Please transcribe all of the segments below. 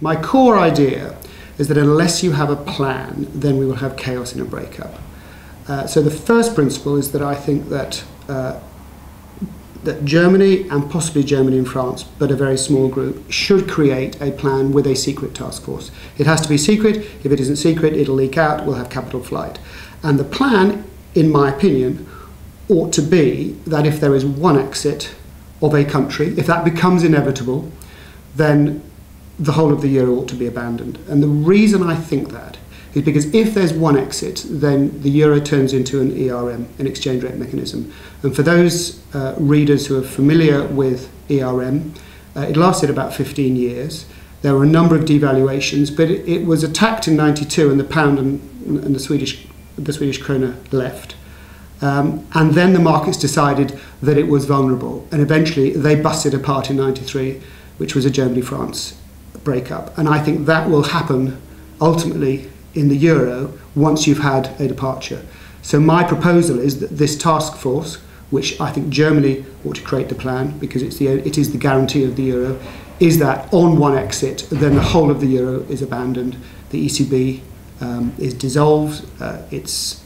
My core idea is that unless you have a plan, then we will have chaos in a breakup. So the first principle is that I think that that Germany, and possibly Germany and France, but a very small group, should create a plan with a secret task force. It has to be secret. If it isn't secret, it'll leak out. We'll have capital flight. And the plan, in my opinion, ought to be that if there is one exit of a country, if that becomes inevitable, then the whole of the euro ought to be abandoned. And the reason I think that is because if there's one exit, then the euro turns into an ERM, an exchange rate mechanism. And for those readers who are familiar with ERM, it lasted about 15 years. There were a number of devaluations, but it was attacked in '92, and the pound and the Swedish krona left. And then the markets decided that it was vulnerable, and eventually they busted apart in '93, which was a Germany-France breakup. And I think that will happen ultimately in the euro once you've had a departure. So my proposal is that this task force, which I think Germany ought to create the plan because it is the guarantee of the euro, is that on one exit, then the whole of the euro is abandoned. The ECB is dissolved. Its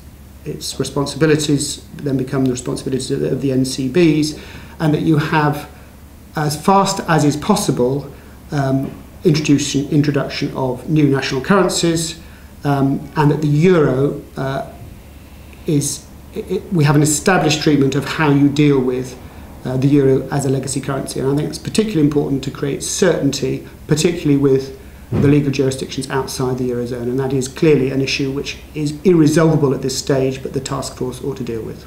responsibilities then become the responsibilities of the NCBs, and that you have, as fast as is possible, introduction of new national currencies, and that the euro we have an established treatment of how you deal with the euro as a legacy currency. And I think it's particularly important to create certainty, particularly with the legal jurisdictions outside the eurozone, and that is clearly an issue which is irresolvable at this stage, but the task force ought to deal with.